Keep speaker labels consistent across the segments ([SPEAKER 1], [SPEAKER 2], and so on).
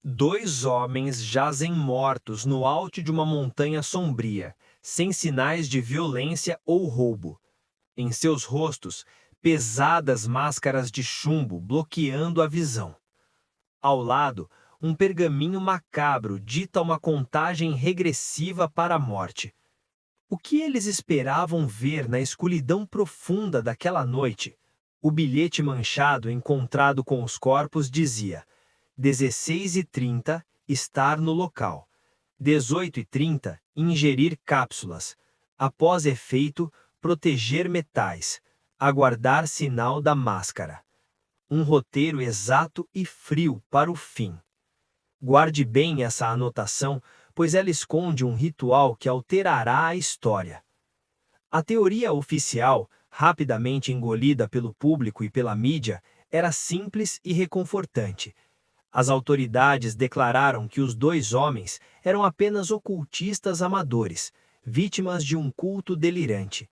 [SPEAKER 1] Dois homens jazem mortos no alto de uma montanha sombria, sem sinais de violência ou roubo. Em seus rostos, pesadas máscaras de chumbo bloqueando a visão. Ao lado, um pergaminho macabro dita uma contagem regressiva para a morte. O que eles esperavam ver na escuridão profunda daquela noite? O bilhete manchado encontrado com os corpos dizia: 16h30, estar no local. 18h30, ingerir cápsulas. Após efeito, proteger metais. Aguardar sinal da máscara. Um roteiro exato e frio para o fim. Guarde bem essa anotação, pois ela esconde um ritual que alterará a história. A teoria oficial, rapidamente engolida pelo público e pela mídia, era simples e reconfortante. As autoridades declararam que os dois homens eram apenas ocultistas amadores, vítimas de um culto delirante.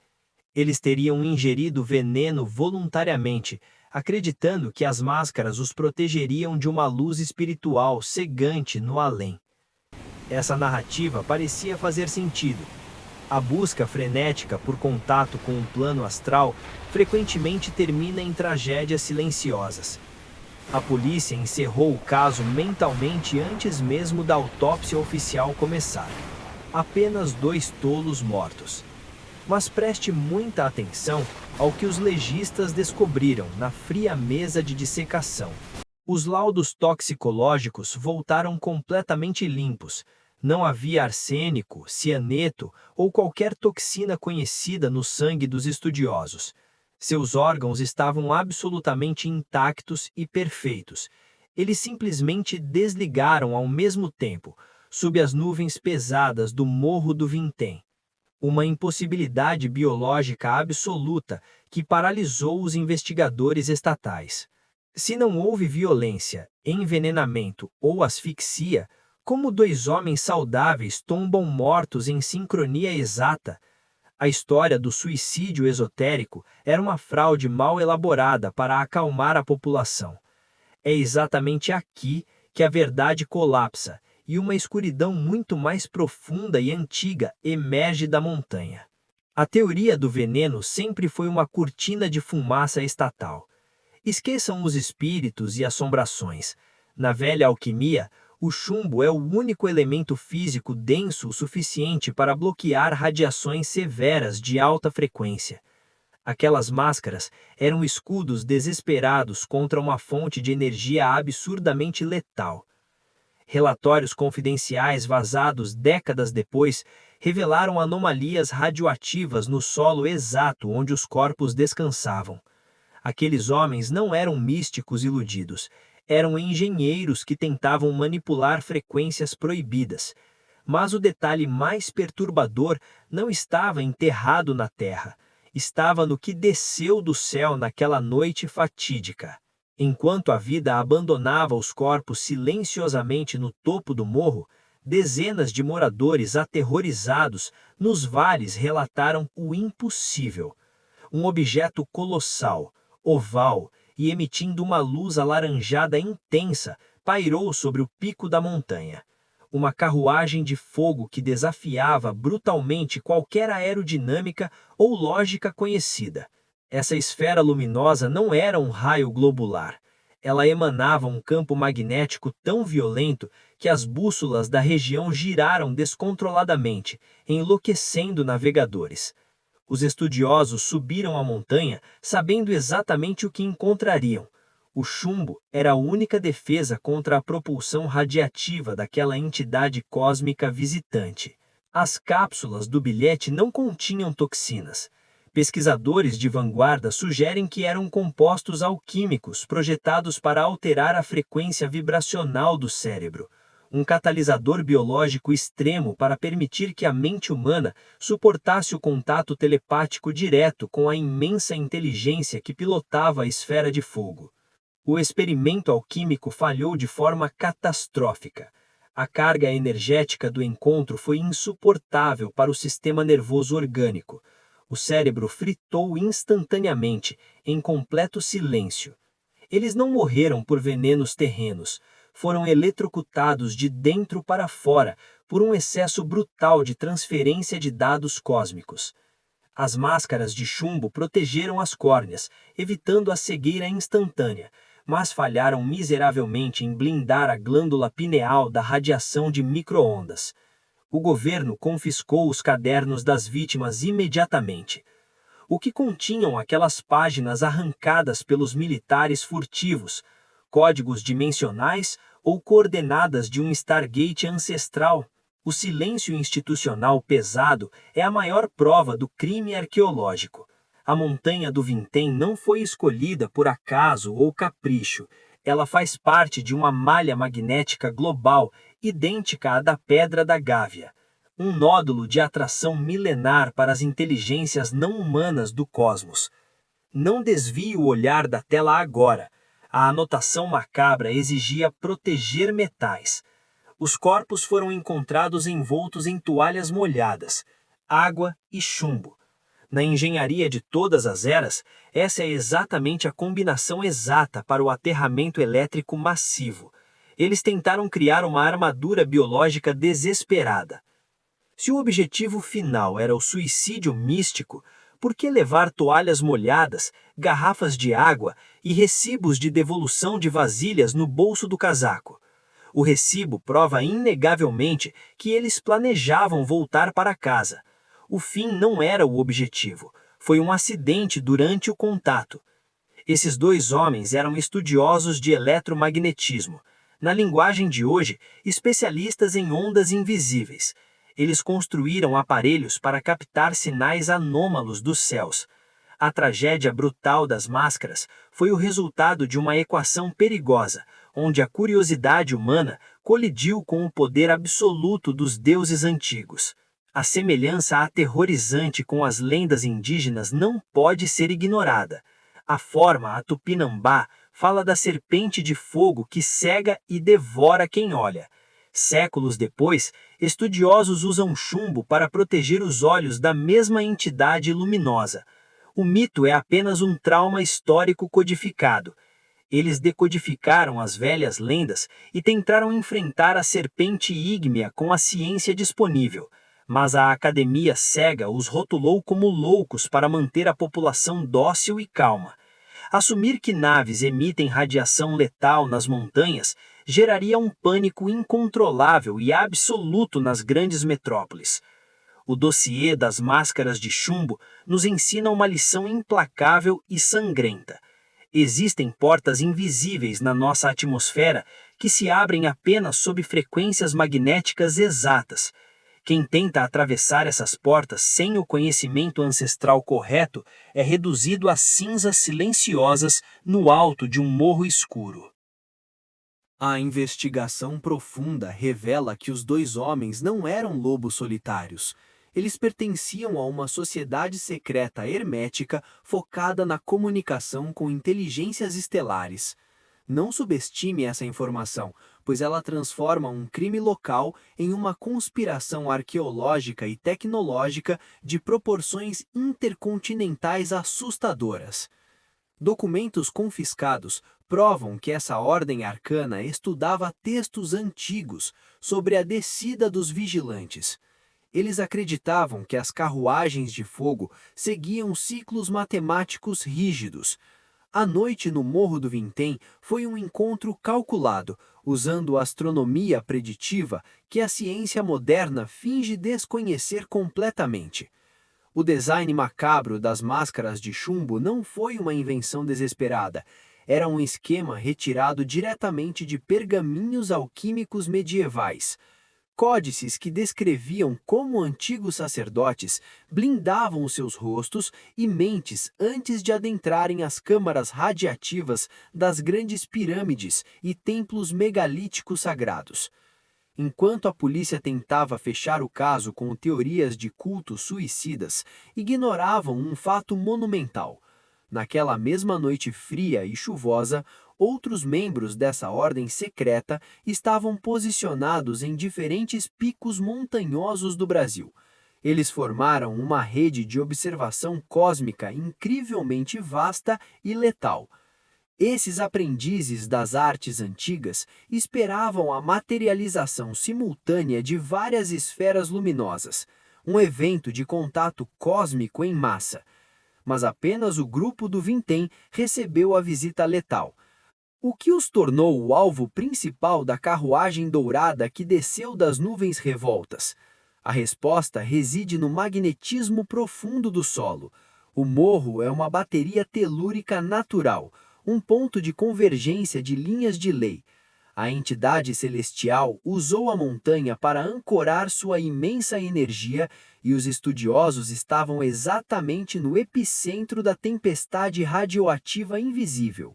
[SPEAKER 1] Eles teriam ingerido veneno voluntariamente, acreditando que as máscaras os protegeriam de uma luz espiritual cegante no além. Essa narrativa parecia fazer sentido. A busca frenética por contato com o plano astral frequentemente termina em tragédias silenciosas. A polícia encerrou o caso mentalmente antes mesmo da autópsia oficial começar. Apenas dois tolos mortos. Mas preste muita atenção ao que os legistas descobriram na fria mesa de dissecação. Os laudos toxicológicos voltaram completamente limpos. Não havia arsênico, cianeto ou qualquer toxina conhecida no sangue dos estudiosos. Seus órgãos estavam absolutamente intactos e perfeitos. Eles simplesmente desligaram ao mesmo tempo, sob as nuvens pesadas do Morro do Vintém. Uma impossibilidade biológica absoluta que paralisou os investigadores estatais. Se não houve violência, envenenamento ou asfixia, como dois homens saudáveis tombam mortos em sincronia exata? A história do suicídio esotérico era uma fraude mal elaborada para acalmar a população. É exatamente aqui que a verdade colapsa e uma escuridão muito mais profunda e antiga emerge da montanha. A teoria do veneno sempre foi uma cortina de fumaça estatal. Esqueçam os espíritos e assombrações. Na velha alquimia, o chumbo é o único elemento físico denso o suficiente para bloquear radiações severas de alta frequência. Aquelas máscaras eram escudos desesperados contra uma fonte de energia absurdamente letal. Relatórios confidenciais vazados décadas depois revelaram anomalias radioativas no solo exato onde os corpos descansavam. Aqueles homens não eram místicos iludidos, eram engenheiros que tentavam manipular frequências proibidas. Mas o detalhe mais perturbador não estava enterrado na terra, estava no que desceu do céu naquela noite fatídica. Enquanto a vida abandonava os corpos silenciosamente no topo do morro, dezenas de moradores aterrorizados nos vales relataram o impossível. Um objeto colossal, oval e emitindo uma luz alaranjada intensa, pairou sobre o pico da montanha. Uma carruagem de fogo que desafiava brutalmente qualquer aerodinâmica ou lógica conhecida. Essa esfera luminosa não era um raio globular. Ela emanava um campo magnético tão violento que as bússolas da região giraram descontroladamente, enlouquecendo navegadores. Os estudiosos subiram a montanha sabendo exatamente o que encontrariam. O chumbo era a única defesa contra a propulsão radiativa daquela entidade cósmica visitante. As cápsulas do bilhete não continham toxinas. Pesquisadores de vanguarda sugerem que eram compostos alquímicos projetados para alterar a frequência vibracional do cérebro. Um catalisador biológico extremo para permitir que a mente humana suportasse o contato telepático direto com a imensa inteligência que pilotava a esfera de fogo. O experimento alquímico falhou de forma catastrófica. A carga energética do encontro foi insuportável para o sistema nervoso orgânico. O cérebro fritou instantaneamente, em completo silêncio. Eles não morreram por venenos terrenos, foram eletrocutados de dentro para fora por um excesso brutal de transferência de dados cósmicos. As máscaras de chumbo protegeram as córneas, evitando a cegueira instantânea, mas falharam miseravelmente em blindar a glândula pineal da radiação de micro-ondas. O governo confiscou os cadernos das vítimas imediatamente. O que continham aquelas páginas arrancadas pelos militares furtivos, códigos dimensionais ou coordenadas de um Stargate ancestral? O silêncio institucional pesado é a maior prova do crime arqueológico. A montanha do Vintém não foi escolhida por acaso ou capricho. Ela faz parte de uma malha magnética global, idêntica à da Pedra da Gávea. Um nódulo de atração milenar para as inteligências não humanas do cosmos. Não desvie o olhar da tela agora. A anotação macabra exigia proteger metais. Os corpos foram encontrados envoltos em toalhas molhadas, água e chumbo. Na engenharia de todas as eras, essa é exatamente a combinação exata para o aterramento elétrico massivo. Eles tentaram criar uma armadura biológica desesperada. Se o objetivo final era o suicídio místico, por que levar toalhas molhadas, garrafas de água e recibos de devolução de vasilhas no bolso do casaco? O recibo prova inegavelmente que eles planejavam voltar para casa. O fim não era o objetivo, foi um acidente durante o contato. Esses dois homens eram estudiosos de eletromagnetismo. Na linguagem de hoje, especialistas em ondas invisíveis. Eles construíram aparelhos para captar sinais anômalos dos céus. A tragédia brutal das máscaras foi o resultado de uma equação perigosa, onde a curiosidade humana colidiu com o poder absoluto dos deuses antigos. A semelhança aterrorizante com as lendas indígenas não pode ser ignorada. A forma a Tupinambá fala da serpente de fogo que cega e devora quem olha. Séculos depois, estudiosos usam chumbo para proteger os olhos da mesma entidade luminosa. O mito é apenas um trauma histórico codificado. Eles decodificaram as velhas lendas e tentaram enfrentar a serpente ígnea com a ciência disponível, mas a academia cega os rotulou como loucos para manter a população dócil e calma. Assumir que naves emitem radiação letal nas montanhas geraria um pânico incontrolável e absoluto nas grandes metrópoles. O dossiê das máscaras de chumbo nos ensina uma lição implacável e sangrenta. Existem portas invisíveis na nossa atmosfera que se abrem apenas sob frequências magnéticas exatas. Quem tenta atravessar essas portas sem o conhecimento ancestral correto é reduzido a cinzas silenciosas no alto de um morro escuro. A investigação profunda revela que os dois homens não eram lobos solitários. Eles pertenciam a uma sociedade secreta hermética focada na comunicação com inteligências estelares. Não subestime essa informação, pois ela transforma um crime local em uma conspiração arqueológica e tecnológica de proporções intercontinentais assustadoras. Documentos confiscados provam que essa ordem arcana estudava textos antigos sobre a descida dos vigilantes. Eles acreditavam que as carruagens de fogo seguiam ciclos matemáticos rígidos. A noite no Morro do Vintém foi um encontro calculado, usando a astronomia preditiva que a ciência moderna finge desconhecer completamente. O design macabro das máscaras de chumbo não foi uma invenção desesperada. Era um esquema retirado diretamente de pergaminhos alquímicos medievais. Códices que descreviam como antigos sacerdotes blindavam os seus rostos e mentes antes de adentrarem as câmaras radiativas das grandes pirâmides e templos megalíticos sagrados. Enquanto a polícia tentava fechar o caso com teorias de cultos suicidas, ignoravam um fato monumental. Naquela mesma noite fria e chuvosa, outros membros dessa ordem secreta estavam posicionados em diferentes picos montanhosos do Brasil. Eles formaram uma rede de observação cósmica incrivelmente vasta e letal.
[SPEAKER 2] Esses aprendizes das artes antigas esperavam a materialização simultânea de várias esferas luminosas, um evento de contato cósmico em massa. Mas apenas o grupo do Vintém recebeu a visita letal. O que os tornou o alvo principal da carruagem dourada que desceu das nuvens revoltas? A resposta reside no magnetismo profundo do solo. O morro é uma bateria telúrica natural, um ponto de convergência de linhas de lei. A entidade celestial usou a montanha para ancorar sua imensa energia e os estudiosos estavam exatamente no epicentro da tempestade radioativa invisível.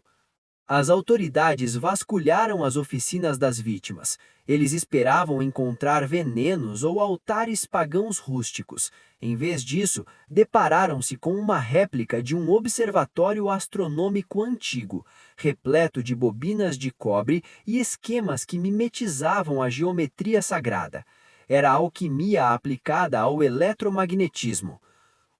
[SPEAKER 2] As autoridades vasculharam as oficinas das vítimas. Eles esperavam encontrar venenos ou altares pagãos rústicos. Em vez disso, depararam-se com uma réplica de um observatório astronômico antigo, repleto de bobinas de cobre e esquemas que mimetizavam a geometria sagrada. Era a alquimia aplicada ao eletromagnetismo.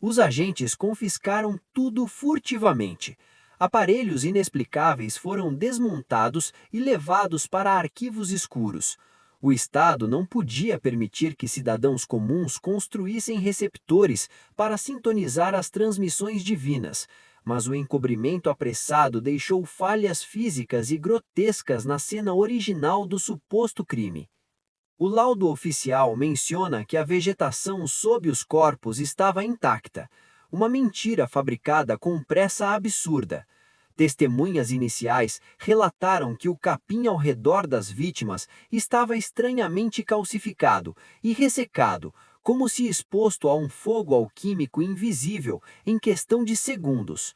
[SPEAKER 2] Os agentes confiscaram tudo furtivamente. Aparelhos inexplicáveis foram desmontados e levados para arquivos escuros. O Estado não podia permitir que cidadãos comuns construíssem receptores para sintonizar as transmissões divinas, mas o encobrimento apressado deixou falhas físicas e grotescas na cena original do suposto crime. O laudo oficial menciona que a vegetação sob os corpos estava intacta, uma mentira fabricada com pressa absurda. Testemunhas iniciais relataram que o capim ao redor das vítimas estava estranhamente calcificado e ressecado, como se exposto a um fogo alquímico invisível em questão de segundos.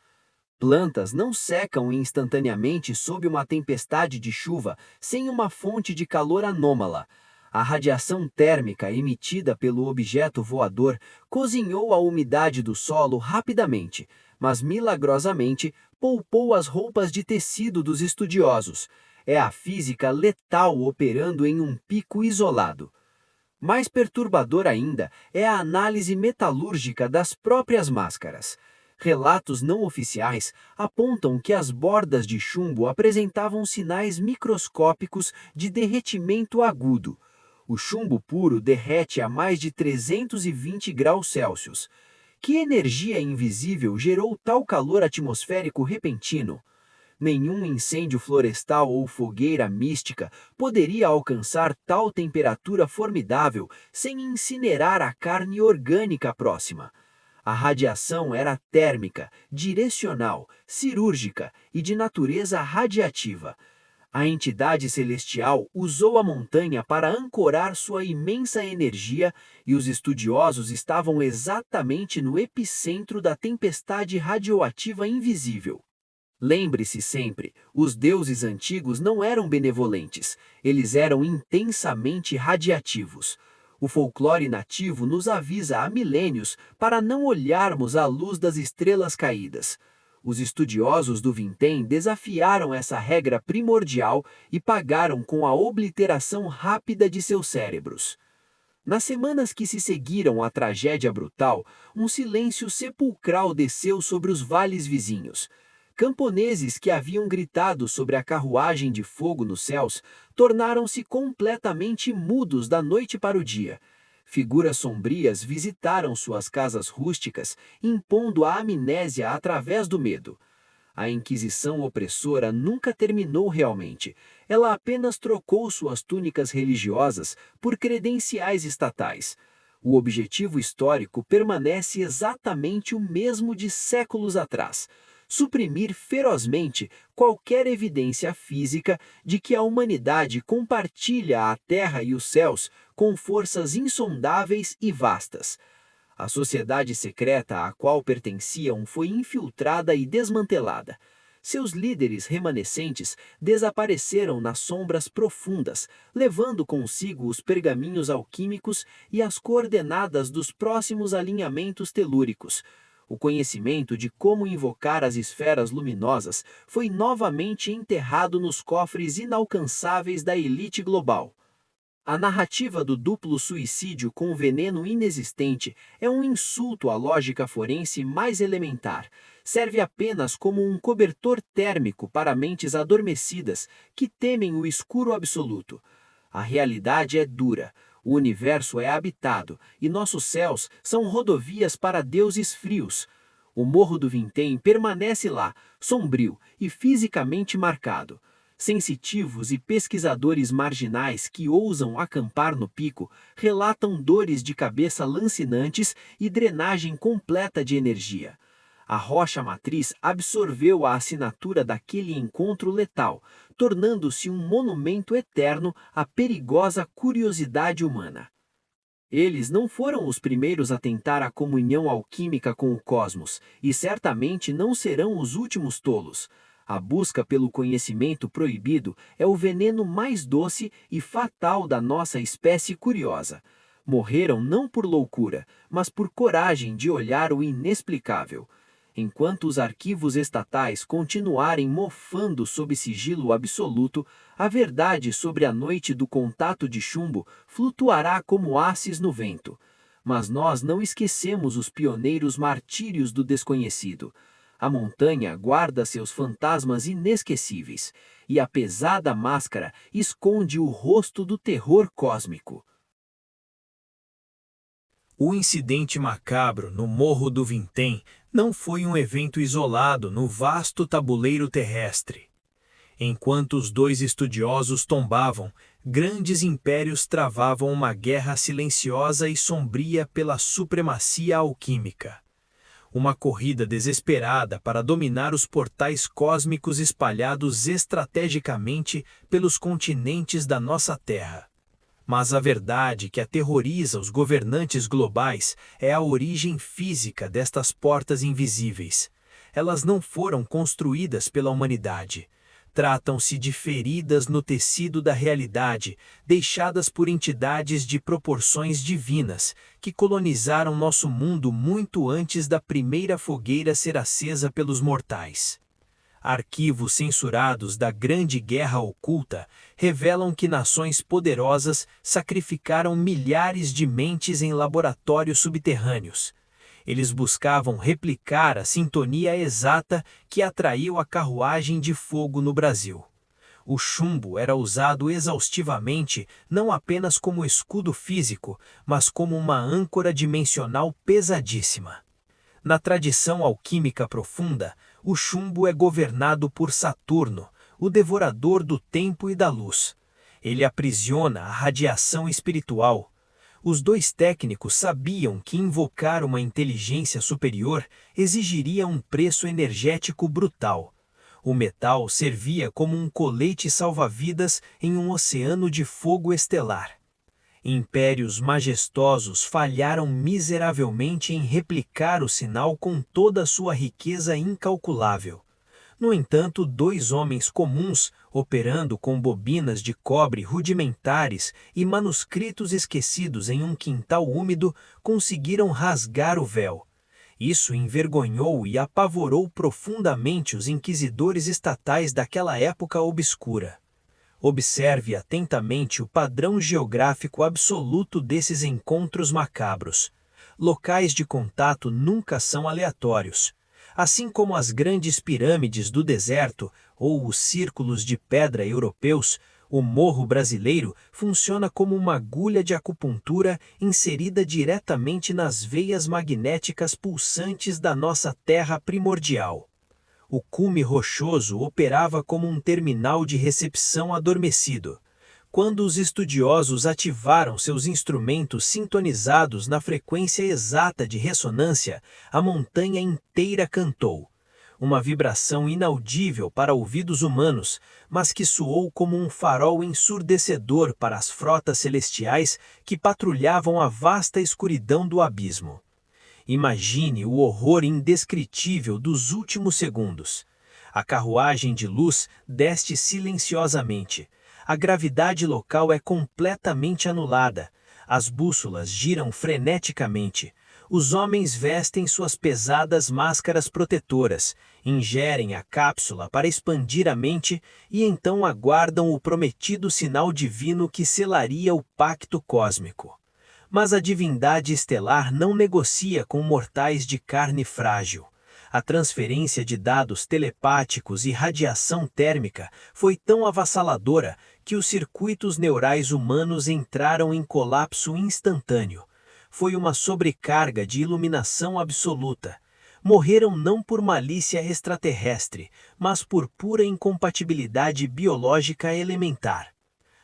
[SPEAKER 2] Plantas não secam instantaneamente sob uma tempestade de chuva sem uma fonte de calor anômala. A radiação térmica emitida pelo objeto voador cozinhou a umidade do solo rapidamente, mas milagrosamente poupou as roupas de tecido dos estudiosos. É a física letal operando em um pico isolado. Mais perturbador ainda é a análise metalúrgica das próprias máscaras. Relatos não oficiais apontam que as bordas de chumbo apresentavam sinais microscópicos de derretimento agudo. O chumbo puro derrete a mais de 320 graus Celsius. Que energia invisível gerou tal calor atmosférico repentino? Nenhum incêndio florestal ou fogueira mística poderia alcançar tal temperatura formidável sem incinerar a carne orgânica próxima. A radiação era térmica, direcional, cirúrgica e de natureza radiativa. A entidade celestial usou a montanha para ancorar sua imensa energia e os estudiosos estavam exatamente no epicentro da tempestade radioativa invisível. Lembre-se sempre, os deuses antigos não eram benevolentes, eles eram intensamente radiativos. O folclore nativo nos avisa há milênios para não olharmos à luz das estrelas caídas. Os estudiosos do Vintém desafiaram essa regra primordial e pagaram com a obliteração rápida de seus cérebros. Nas semanas que se seguiram à tragédia brutal, um silêncio sepulcral desceu sobre os vales vizinhos. Camponeses que haviam gritado sobre a carruagem de fogo nos céus tornaram-se completamente mudos da noite para o dia. Figuras sombrias visitaram suas casas rústicas, impondo a amnésia através do medo. A Inquisição opressora nunca terminou realmente. Ela apenas trocou suas túnicas religiosas por credenciais estatais. O objetivo histórico permanece exatamente o mesmo de séculos atrás: suprimir ferozmente qualquer evidência física de que a humanidade compartilha a terra e os céus com forças insondáveis e vastas. A sociedade secreta à qual pertenciam foi infiltrada e desmantelada. Seus líderes remanescentes desapareceram nas sombras profundas, levando consigo os pergaminhos alquímicos e as coordenadas dos próximos alinhamentos telúricos. O conhecimento de como invocar as esferas luminosas foi novamente enterrado nos cofres inalcançáveis da elite global. A narrativa do duplo suicídio com veneno inexistente é um insulto à lógica forense mais elementar. Serve apenas como um cobertor térmico para mentes adormecidas que temem o escuro absoluto. A realidade é dura, o universo é habitado e nossos céus são rodovias para deuses frios. O Morro do Vintém permanece lá, sombrio e fisicamente marcado. Sensitivos e pesquisadores marginais que ousam acampar no pico relatam dores de cabeça lancinantes e drenagem completa de energia. A rocha matriz absorveu a assinatura daquele encontro letal, tornando-se um monumento eterno à perigosa curiosidade humana. Eles não foram os primeiros a tentar a comunhão alquímica com o cosmos, e certamente não serão os últimos tolos. A busca pelo conhecimento proibido é o veneno mais doce e fatal da nossa espécie curiosa. Morreram não por loucura, mas por coragem de olhar o inexplicável. Enquanto os arquivos estatais continuarem mofando sob sigilo absoluto, a verdade sobre a noite do contato de chumbo flutuará como asses no vento. Mas nós não esquecemos os pioneiros martírios do desconhecido. A montanha guarda seus fantasmas inesquecíveis, e a pesada máscara esconde o rosto do terror cósmico.
[SPEAKER 1] O incidente macabro no Morro do Vintém não foi um evento isolado no vasto tabuleiro terrestre. Enquanto os dois estudiosos tombavam, grandes impérios travavam uma guerra silenciosa e sombria pela supremacia alquímica. Uma corrida desesperada para dominar os portais cósmicos espalhados estrategicamente pelos continentes da nossa Terra. Mas a verdade que aterroriza os governantes globais é a origem física destas portas invisíveis. Elas não foram construídas pela humanidade. Tratam-se de feridas no tecido da realidade, deixadas por entidades de proporções divinas, que colonizaram nosso mundo muito antes da primeira fogueira ser acesa pelos mortais. Arquivos censurados da Grande Guerra Oculta revelam que nações poderosas sacrificaram milhares de mentes em laboratórios subterrâneos. Eles buscavam replicar a sintonia exata que atraiu a carruagem de fogo no Brasil. O chumbo era usado exaustivamente não apenas como escudo físico, mas como uma âncora dimensional pesadíssima. Na tradição alquímica profunda, o chumbo é governado por Saturno, o devorador do tempo e da luz. Ele aprisiona a radiação espiritual. Os dois técnicos sabiam que invocar uma inteligência superior exigiria um preço energético brutal. O metal servia como um colete salva-vidas em um oceano de fogo estelar. Impérios majestosos falharam miseravelmente em replicar o sinal com toda a sua riqueza incalculável. No entanto, dois homens comuns, operando com bobinas de cobre rudimentares e manuscritos esquecidos em um quintal úmido, conseguiram rasgar o véu. Isso envergonhou e apavorou profundamente os inquisidores estatais daquela época obscura. Observe atentamente o padrão geográfico absoluto desses encontros macabros. Locais de contato nunca são aleatórios. Assim como as grandes pirâmides do deserto ou os círculos de pedra europeus, o morro brasileiro funciona como uma agulha de acupuntura inserida diretamente nas veias magnéticas pulsantes da nossa terra primordial. O cume rochoso operava como um terminal de recepção adormecido. Quando os estudiosos ativaram seus instrumentos sintonizados na frequência exata de ressonância, a montanha inteira cantou. Uma vibração inaudível para ouvidos humanos, mas que soou como um farol ensurdecedor para as frotas celestiais que patrulhavam a vasta escuridão do abismo. Imagine o horror indescritível dos últimos segundos. A carruagem de luz desce silenciosamente. A gravidade local é completamente anulada. As bússolas giram freneticamente. Os homens vestem suas pesadas máscaras protetoras, ingerem a cápsula para expandir a mente e então aguardam o prometido sinal divino que selaria o pacto cósmico. Mas a divindade estelar não negocia com mortais de carne frágil. A transferência de dados telepáticos e radiação térmica foi tão avassaladora que os circuitos neurais humanos entraram em colapso instantâneo. Foi uma sobrecarga de iluminação absoluta. Morreram não por malícia extraterrestre, mas por pura incompatibilidade biológica elementar.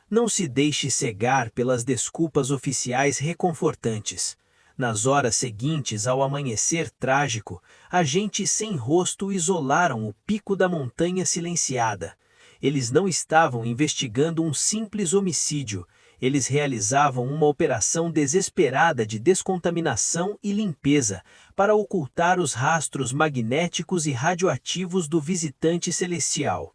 [SPEAKER 1] Não se deixe cegar pelas desculpas oficiais reconfortantes. Nas horas seguintes ao amanhecer trágico, agentes sem rosto isolaram o pico da montanha silenciada. Eles não estavam investigando um simples homicídio, eles realizavam uma operação desesperada de descontaminação e limpeza para ocultar os rastros magnéticos e radioativos do visitante celestial.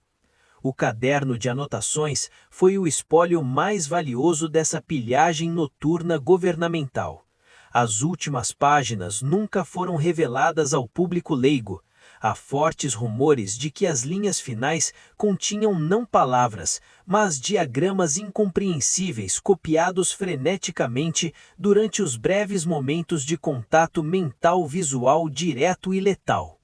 [SPEAKER 1] O caderno de anotações foi o espólio mais valioso dessa pilhagem noturna governamental. As últimas páginas nunca foram reveladas ao público leigo. Há fortes rumores de que as linhas finais continham não palavras, mas diagramas incompreensíveis copiados freneticamente durante os breves momentos de contato mental visual direto e letal.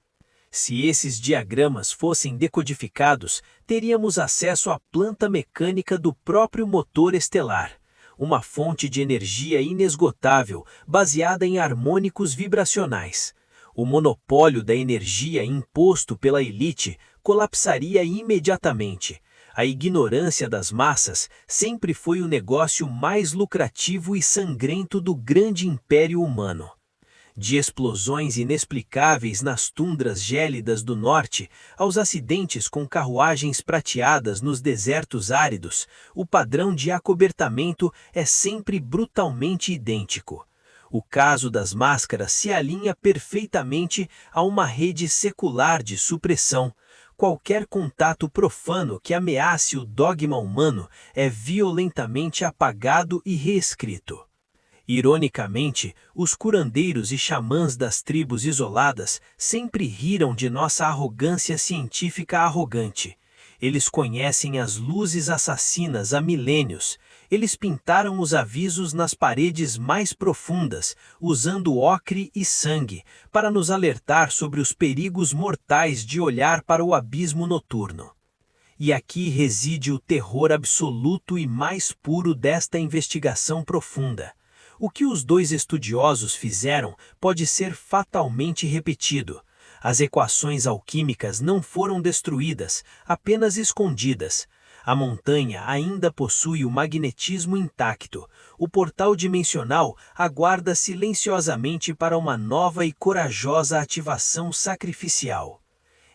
[SPEAKER 1] Se esses diagramas fossem decodificados, teríamos acesso à planta mecânica do próprio motor estelar. Uma fonte de energia inesgotável, baseada em harmônicos vibracionais. O monopólio da energia imposto pela elite colapsaria imediatamente. A ignorância das massas sempre foi o negócio mais lucrativo e sangrento do grande império humano. De explosões inexplicáveis nas tundras gélidas do norte, aos acidentes com carruagens prateadas nos desertos áridos, o padrão de acobertamento é sempre brutalmente idêntico. O caso das máscaras se alinha perfeitamente a uma rede secular de supressão. Qualquer contato profano que ameace o dogma humano é violentamente apagado e reescrito. Ironicamente, os curandeiros e xamãs das tribos isoladas sempre riram de nossa arrogância científica arrogante. Eles conhecem as luzes assassinas há milênios. Eles pintaram os avisos nas paredes mais profundas, usando ocre e sangue, para nos alertar sobre os perigos mortais de olhar para o abismo noturno. E aqui reside o terror absoluto e mais puro desta investigação profunda. O que os dois estudiosos fizeram pode ser fatalmente repetido. As equações alquímicas não foram destruídas, apenas escondidas. A montanha ainda possui o magnetismo intacto. O portal dimensional aguarda silenciosamente para uma nova e corajosa ativação sacrificial.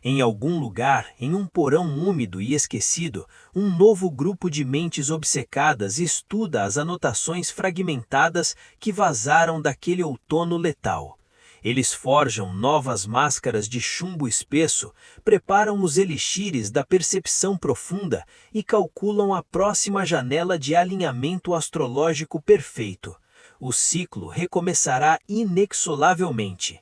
[SPEAKER 1] Em algum lugar, em um porão úmido e esquecido, um novo grupo de mentes obcecadas estuda as anotações fragmentadas que vazaram daquele outono letal. Eles forjam novas máscaras de chumbo espesso, preparam os elixires da percepção profunda e calculam a próxima janela de alinhamento astrológico perfeito. O ciclo recomeçará inexoravelmente.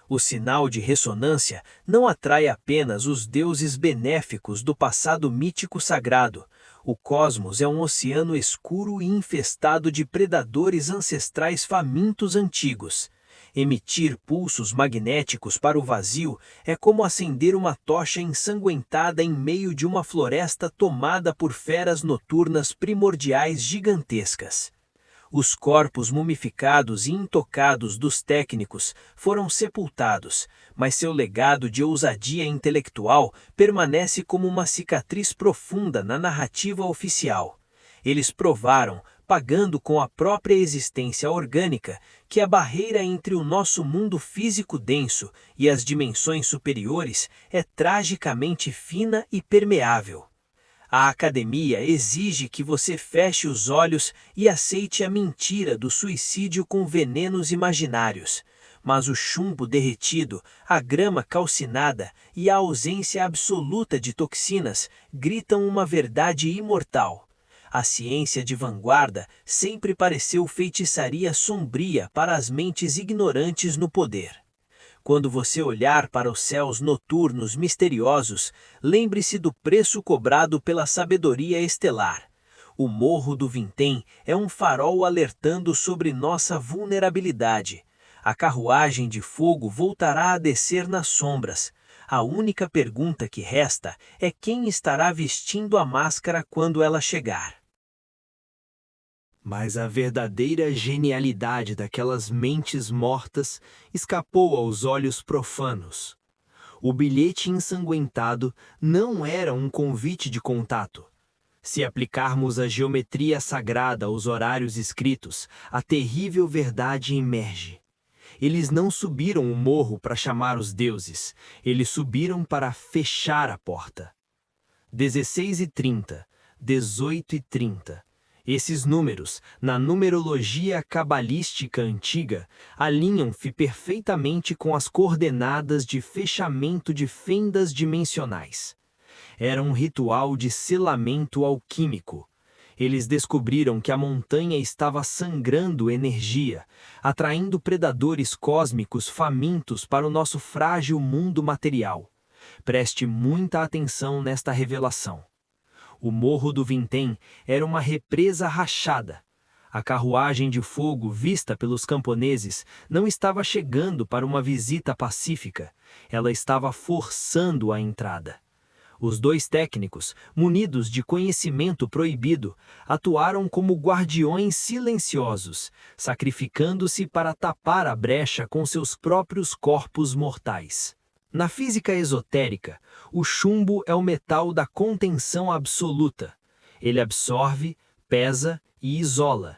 [SPEAKER 1] O sinal de ressonância não atrai apenas os deuses benéficos do passado mítico sagrado. O cosmos é um oceano escuro e infestado de predadores ancestrais famintos antigos. Emitir pulsos magnéticos para o vazio é como acender uma tocha ensanguentada em meio de uma floresta tomada por feras noturnas primordiais gigantescas. Os corpos mumificados e intocados dos técnicos foram sepultados, mas seu legado de ousadia intelectual permanece como uma cicatriz profunda na narrativa oficial. Eles provaram, pagando com a própria existência orgânica, que a barreira entre o nosso mundo físico denso e as dimensões superiores é tragicamente fina e permeável. A academia exige que você feche os olhos e aceite a mentira do suicídio com venenos imaginários. Mas o chumbo derretido, a grama calcinada e a ausência absoluta de toxinas gritam uma verdade imortal.
[SPEAKER 2] A ciência de vanguarda sempre pareceu feitiçaria sombria para as mentes ignorantes no poder. Quando você olhar para os céus noturnos misteriosos, lembre-se do preço cobrado pela sabedoria estelar. O Morro do Vintém é um farol alertando sobre nossa vulnerabilidade. A carruagem de fogo voltará a descer nas sombras. A única pergunta que resta é quem estará vestindo a máscara quando ela chegar.
[SPEAKER 1] Mas a verdadeira genialidade daquelas mentes mortas escapou aos olhos profanos. O bilhete ensanguentado não era um convite de contato. Se aplicarmos a geometria sagrada aos horários escritos, a terrível verdade emerge. Eles não subiram o morro para chamar os deuses, eles subiram para fechar a porta. 16:30, 18:30. Esses números, na numerologia cabalística antiga, alinham-se perfeitamente com as coordenadas de fechamento de fendas dimensionais. Era um ritual de selamento alquímico. Eles descobriram que a montanha estava sangrando energia, atraindo predadores cósmicos famintos para o nosso frágil mundo material. Preste muita atenção nesta revelação. O Morro do Vintém era uma represa rachada. A carruagem de fogo vista pelos camponeses não estava chegando para uma visita pacífica, ela estava forçando a entrada. Os dois técnicos, munidos de conhecimento proibido, atuaram como guardiões silenciosos, sacrificando-se para tapar a brecha com seus próprios corpos mortais. Na física esotérica, o chumbo é o metal da contenção absoluta. Ele absorve, pesa e isola.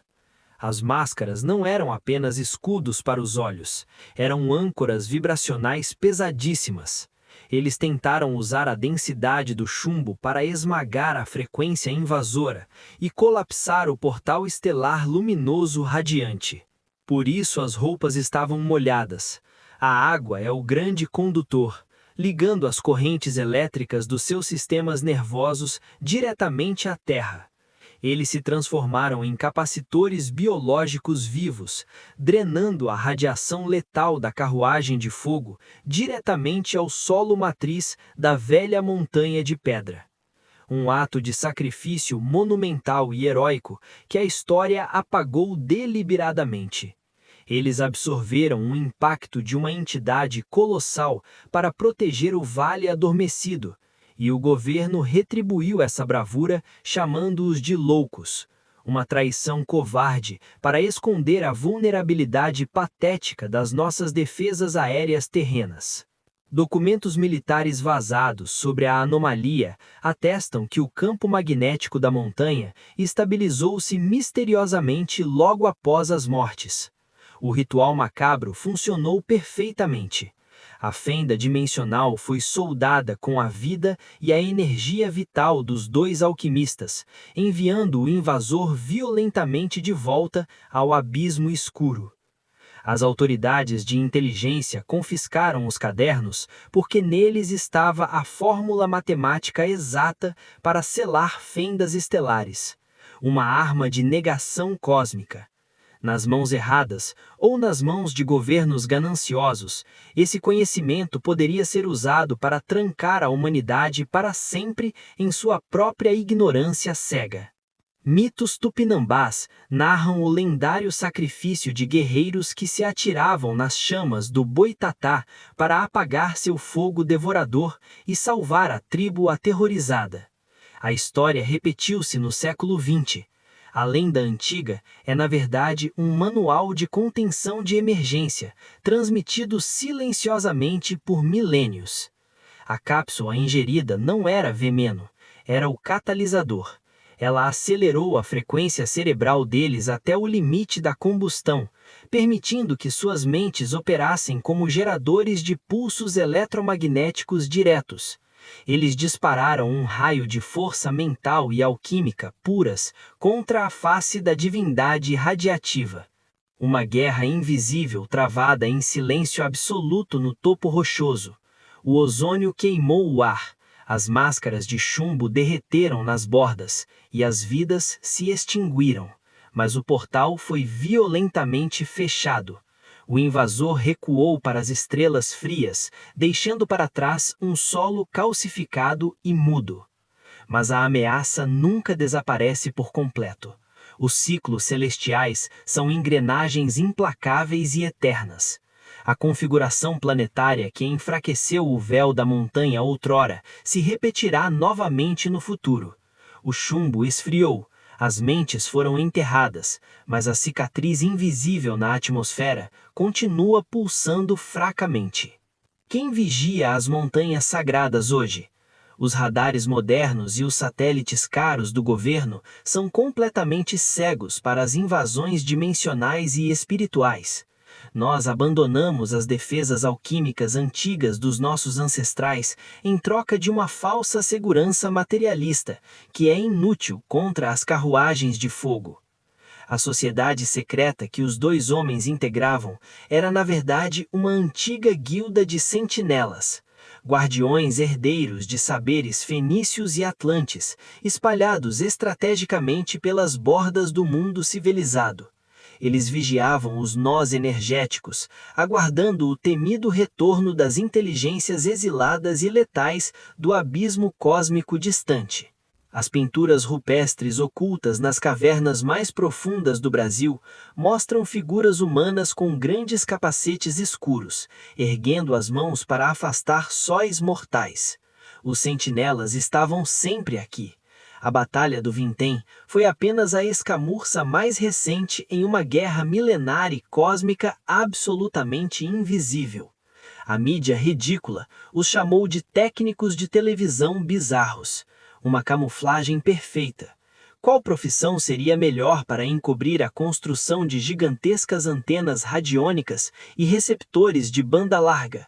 [SPEAKER 1] As máscaras não eram apenas escudos para os olhos, eram âncoras vibracionais pesadíssimas. Eles tentaram usar a densidade do chumbo para esmagar a frequência invasora e colapsar o portal estelar luminoso radiante. Por isso as roupas estavam molhadas. A água é o grande condutor, ligando as correntes elétricas dos seus sistemas nervosos diretamente à Terra. Eles se transformaram em capacitores biológicos vivos, drenando a radiação letal da carruagem de fogo diretamente ao solo matriz da velha montanha de pedra. Um ato de sacrifício monumental e heróico que a história apagou deliberadamente. Eles absorveram o impacto de uma entidade colossal para proteger o vale adormecido, e o governo retribuiu essa bravura chamando-os de loucos, uma traição covarde para esconder a vulnerabilidade patética das nossas defesas aéreas terrenas. Documentos militares vazados sobre a anomalia atestam que o campo magnético da montanha estabilizou-se misteriosamente logo após as mortes. O ritual macabro funcionou perfeitamente. A fenda dimensional foi soldada com a vida e a energia vital dos dois alquimistas, enviando o invasor violentamente de volta ao abismo escuro. As autoridades de inteligência confiscaram os cadernos porque neles estava a fórmula matemática exata para selar fendas estelares, uma arma de negação cósmica. Nas mãos erradas, ou nas mãos de governos gananciosos, esse conhecimento poderia ser usado para trancar a humanidade para sempre em sua própria ignorância cega. Mitos tupinambás narram o lendário sacrifício de guerreiros que se atiravam nas chamas do Boitatá para apagar seu fogo devorador e salvar a tribo aterrorizada. A história repetiu-se no século XX. A lenda antiga é, na verdade, um manual de contenção de emergência, transmitido silenciosamente por milênios. A cápsula ingerida não era veneno, era o catalisador. Ela acelerou a frequência cerebral deles até o limite da combustão, permitindo que suas mentes operassem como geradores de pulsos eletromagnéticos diretos. Eles dispararam um raio de força mental e alquímica puras contra a face da divindade radiativa. Uma guerra invisível travada em silêncio absoluto no topo rochoso. O ozônio queimou o ar.
[SPEAKER 2] As máscaras de chumbo derreteram nas bordas e as vidas se extinguiram, mas o portal foi violentamente fechado. O invasor recuou para as estrelas frias, deixando para trás um solo calcificado e mudo. Mas a ameaça nunca desaparece por completo. Os ciclos celestiais são engrenagens implacáveis e eternas. A configuração planetária que enfraqueceu o véu da montanha outrora se repetirá novamente no futuro. O chumbo esfriou, as mentes foram enterradas, mas a cicatriz invisível na atmosfera continua pulsando fracamente. Quem vigia as montanhas sagradas hoje? Os radares modernos e os satélites caros do governo são completamente cegos para as invasões dimensionais e espirituais. Nós abandonamos as defesas alquímicas antigas dos nossos ancestrais em troca de uma falsa segurança materialista, que é inútil contra as carruagens de fogo. A sociedade secreta que os dois homens integravam era, na verdade, uma antiga guilda de sentinelas. Guardiões herdeiros de saberes fenícios e atlantes, espalhados estrategicamente pelas bordas do mundo civilizado. Eles vigiavam os nós energéticos, aguardando o temido retorno das inteligências exiladas e letais do abismo cósmico distante. As pinturas rupestres ocultas nas cavernas mais profundas do Brasil mostram figuras humanas com grandes capacetes escuros, erguendo as mãos para afastar sóis mortais. Os sentinelas estavam sempre aqui. A Batalha do Vintém foi apenas a escamurça mais recente em uma guerra milenar e cósmica absolutamente invisível. A mídia ridícula os chamou de técnicos de televisão bizarros. Uma camuflagem perfeita. Qual profissão seria melhor para encobrir a construção de gigantescas antenas radiônicas e receptores de banda larga?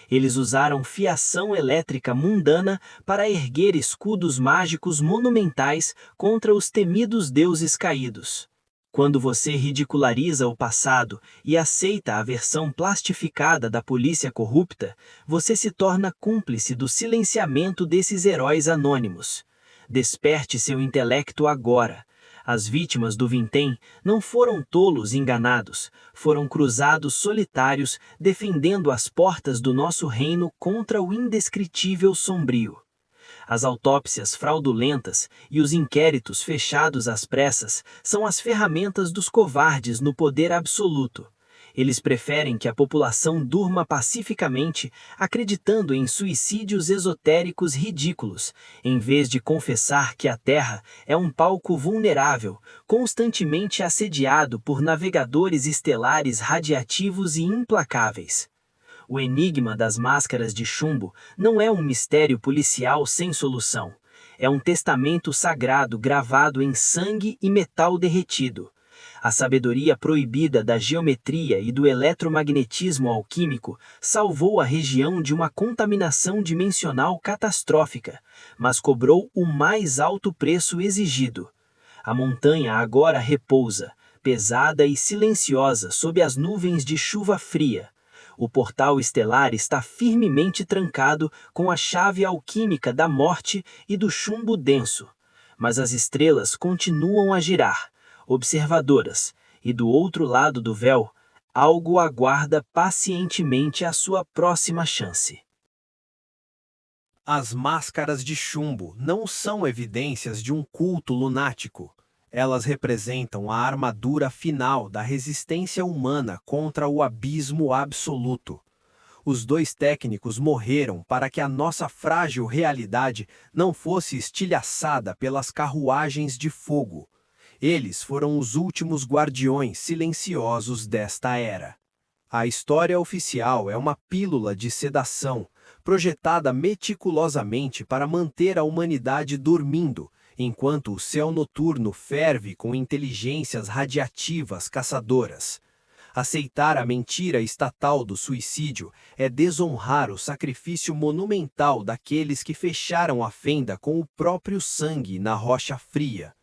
[SPEAKER 2] Eles usaram fiação elétrica mundana para erguer escudos mágicos monumentais contra os temidos deuses caídos. Quando você ridiculariza o passado e aceita a versão plastificada da polícia corrupta, você se torna cúmplice do silenciamento desses heróis anônimos. Desperte seu intelecto agora. As vítimas do Vintém não foram tolos enganados, foram cruzados solitários defendendo as portas do nosso reino contra o indescritível sombrio. As autópsias fraudulentas e os inquéritos fechados às pressas são as ferramentas dos covardes no poder absoluto. Eles preferem que a população durma pacificamente, acreditando em suicídios esotéricos ridículos, em vez de confessar que a Terra é um palco vulnerável, constantemente assediado por navegadores estelares radiativos e implacáveis. O enigma das máscaras de chumbo não é um mistério policial sem solução. É um testamento sagrado gravado em sangue e metal derretido. A sabedoria proibida da geometria e do eletromagnetismo alquímico salvou a região de uma contaminação dimensional catastrófica, mas cobrou o mais alto preço exigido. A montanha agora repousa, pesada e silenciosa sob as nuvens de chuva fria. O portal estelar está firmemente trancado com a chave alquímica da morte e do chumbo denso. Mas as estrelas continuam a girar, observadoras, e do outro lado do véu, algo aguarda pacientemente a sua próxima chance.
[SPEAKER 1] As máscaras de chumbo não são evidências de um culto lunático. Elas representam a armadura final da resistência humana contra o abismo absoluto. Os dois técnicos morreram para que a nossa frágil realidade não fosse estilhaçada pelas carruagens de fogo. Eles foram os últimos guardiões silenciosos desta era. A história oficial é uma pílula de sedação, projetada meticulosamente para manter a humanidade dormindo, enquanto o céu noturno ferve com inteligências radiativas caçadoras. Aceitar a mentira estatal do suicídio é desonrar o sacrifício monumental daqueles que fecharam a fenda com o próprio sangue na rocha fria.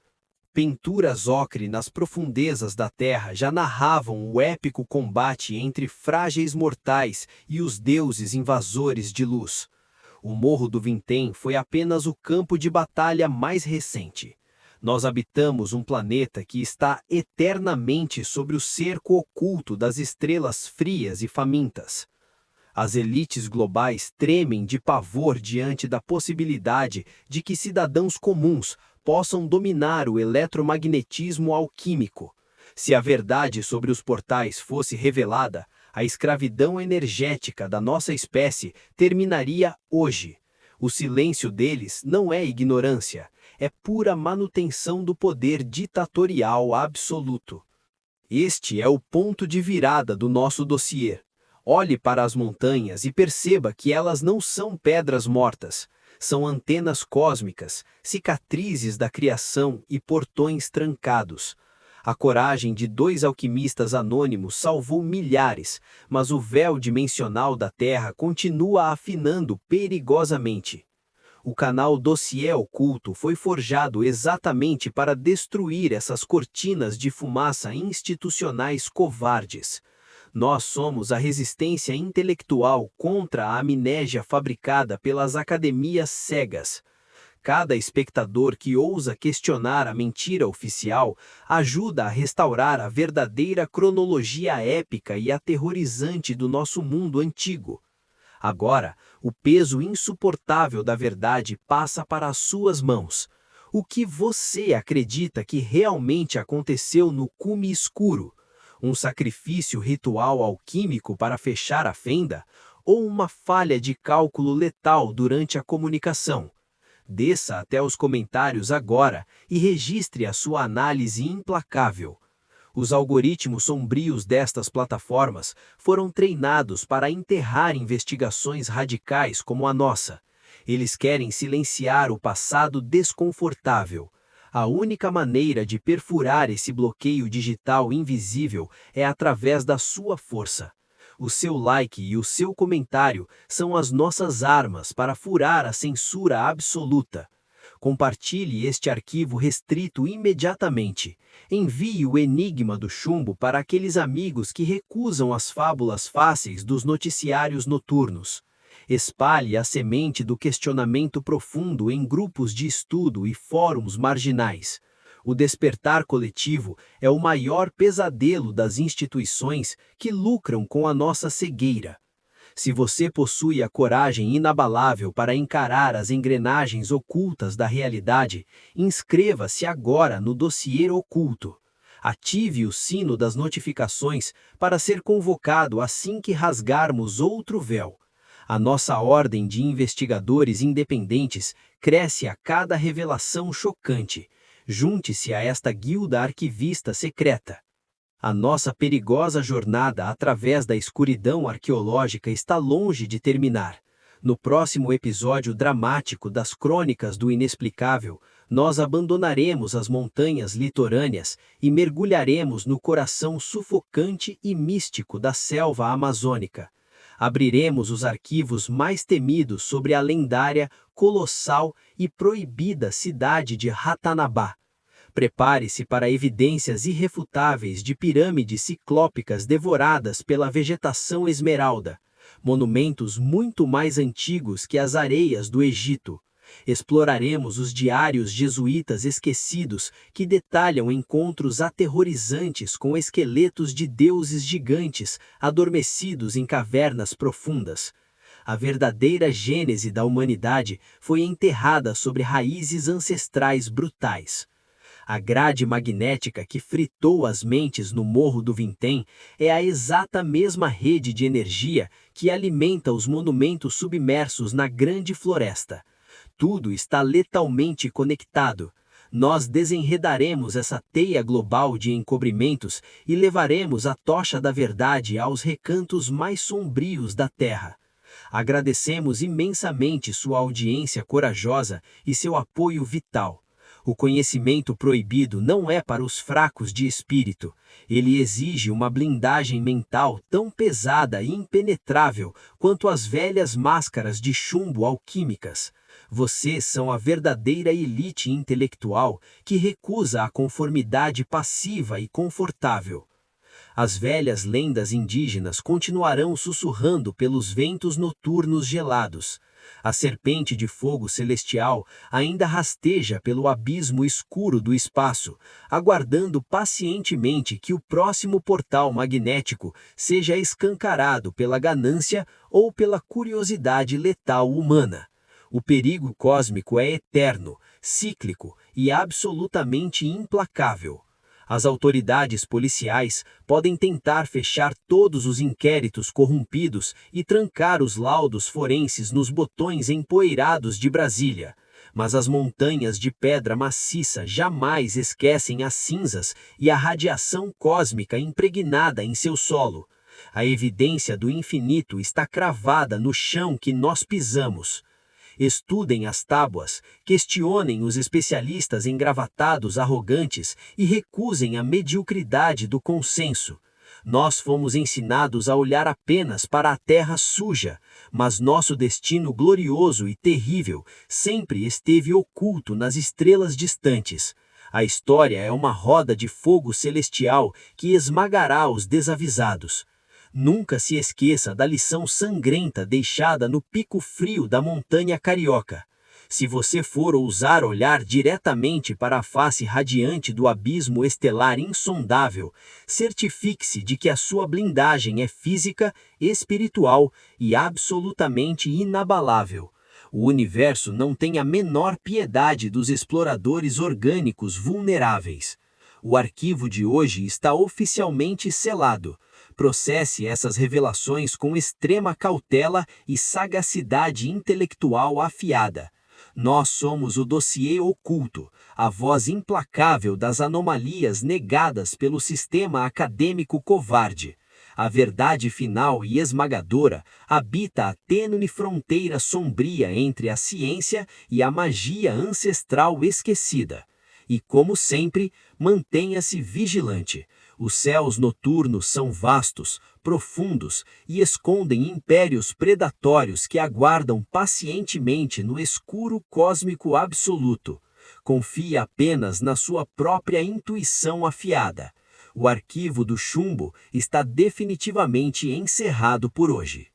[SPEAKER 1] Pinturas ocre nas profundezas da terra já narravam o épico combate entre frágeis mortais e os deuses invasores de luz.
[SPEAKER 2] O Morro do Vintém foi apenas o campo de batalha mais recente. Nós habitamos um planeta que está eternamente sob o cerco oculto das estrelas frias e famintas. As elites globais tremem de pavor diante da possibilidade de que cidadãos comuns possam dominar o eletromagnetismo alquímico. Se a verdade sobre os portais fosse revelada, a escravidão energética da nossa espécie terminaria hoje. O silêncio deles não é ignorância, é pura manutenção do poder ditatorial absoluto. Este é o ponto de virada do nosso dossiê. Olhe para as montanhas e perceba que elas não são pedras mortas, são antenas cósmicas, cicatrizes da criação e portões trancados. A coragem de 2 alquimistas anônimos salvou milhares, mas o véu dimensional da Terra continua afinando perigosamente. O canal Dossiê Oculto foi forjado exatamente para destruir essas cortinas de fumaça institucionais covardes. Nós somos a resistência intelectual contra a amnésia fabricada pelas academias cegas. Cada espectador que ousa questionar a mentira oficial ajuda a restaurar a verdadeira cronologia épica e aterrorizante do nosso mundo antigo. Agora, o peso insuportável da verdade passa para as suas mãos. O que você acredita que realmente aconteceu no cume escuro? Um sacrifício ritual alquímico para fechar a fenda? Ou uma falha de cálculo letal durante a comunicação? Desça até os comentários agora e registre a sua análise implacável. Os algoritmos sombrios destas plataformas foram treinados para enterrar investigações radicais como a nossa. Eles querem silenciar o passado desconfortável. A única maneira de perfurar esse bloqueio digital invisível é através da sua força. O seu like e o seu comentário são as nossas armas para furar a censura absoluta. Compartilhe este arquivo restrito imediatamente. Envie o Enigma do Chumbo para aqueles amigos que recusam as fábulas fáceis dos noticiários noturnos. Espalhe a semente do questionamento profundo em grupos de estudo e fóruns marginais. O despertar coletivo é o maior pesadelo das instituições que lucram com a nossa cegueira. Se você possui a coragem inabalável para encarar as engrenagens ocultas da realidade, inscreva-se agora no Dossiê Oculto. Ative o sino das notificações para ser convocado assim que rasgarmos outro véu. A nossa ordem de investigadores independentes cresce a cada revelação chocante. Junte-se a esta guilda arquivista secreta. A nossa perigosa jornada através da escuridão arqueológica está longe de terminar. No próximo episódio dramático das Crônicas do Inexplicável, nós abandonaremos as montanhas litorâneas e mergulharemos no coração sufocante e místico da selva amazônica. Abriremos os arquivos mais temidos sobre a lendária, colossal e proibida cidade de Ratanabá. Prepare-se para evidências irrefutáveis de pirâmides ciclópicas devoradas pela vegetação esmeralda, monumentos muito mais antigos que as areias do Egito. Exploraremos os diários jesuítas esquecidos que detalham encontros aterrorizantes com esqueletos de deuses gigantes adormecidos em cavernas profundas. A verdadeira gênese da humanidade foi enterrada sobre raízes ancestrais brutais. A grade magnética que fritou as mentes no Morro do Vintém é a exata mesma rede de energia que alimenta os monumentos submersos na Grande Floresta. Tudo está letalmente conectado. Nós desenredaremos essa teia global de encobrimentos e levaremos a tocha da verdade aos recantos mais sombrios da Terra. Agradecemos imensamente sua audiência corajosa e seu apoio vital. O conhecimento proibido não é para os fracos de espírito. Ele exige uma blindagem mental tão pesada e impenetrável quanto as velhas máscaras de chumbo alquímicas. Vocês são a verdadeira elite intelectual que recusa a conformidade passiva e confortável. As velhas lendas indígenas continuarão sussurrando pelos ventos noturnos gelados. A serpente de fogo celestial ainda rasteja pelo abismo escuro do espaço, aguardando pacientemente que o próximo portal magnético seja escancarado pela ganância ou pela curiosidade letal humana. O perigo cósmico é eterno, cíclico e absolutamente implacável. As autoridades policiais podem tentar fechar todos os inquéritos corrompidos e trancar os laudos forenses nos botões empoeirados de Brasília, mas as montanhas de pedra maciça jamais esquecem as cinzas e a radiação cósmica impregnada em seu solo. A evidência do infinito está cravada no chão que nós pisamos. Estudem as tábuas, questionem os especialistas engravatados arrogantes e recusem a mediocridade do consenso. Nós fomos ensinados a olhar apenas para a terra suja, mas nosso destino glorioso e terrível sempre esteve oculto nas estrelas distantes. A história é uma roda de fogo celestial que esmagará os desavisados. Nunca se esqueça da lição sangrenta deixada no pico frio da montanha carioca. Se você for ousar olhar diretamente para a face radiante do abismo estelar insondável, certifique-se de que a sua blindagem é física, espiritual e absolutamente inabalável. O universo não tem a menor piedade dos exploradores orgânicos vulneráveis. O arquivo de hoje está oficialmente selado. Processe essas revelações com extrema cautela e sagacidade intelectual afiada. Nós somos o dossiê oculto, a voz implacável das anomalias negadas pelo sistema acadêmico covarde. A verdade final e esmagadora habita a tênue fronteira sombria entre a ciência e a magia ancestral esquecida. E, como sempre, mantenha-se vigilante. Os céus noturnos são vastos, profundos e escondem impérios predatórios que aguardam pacientemente no escuro cósmico absoluto. Confie apenas na sua própria intuição afiada. O arquivo do chumbo está definitivamente encerrado por hoje.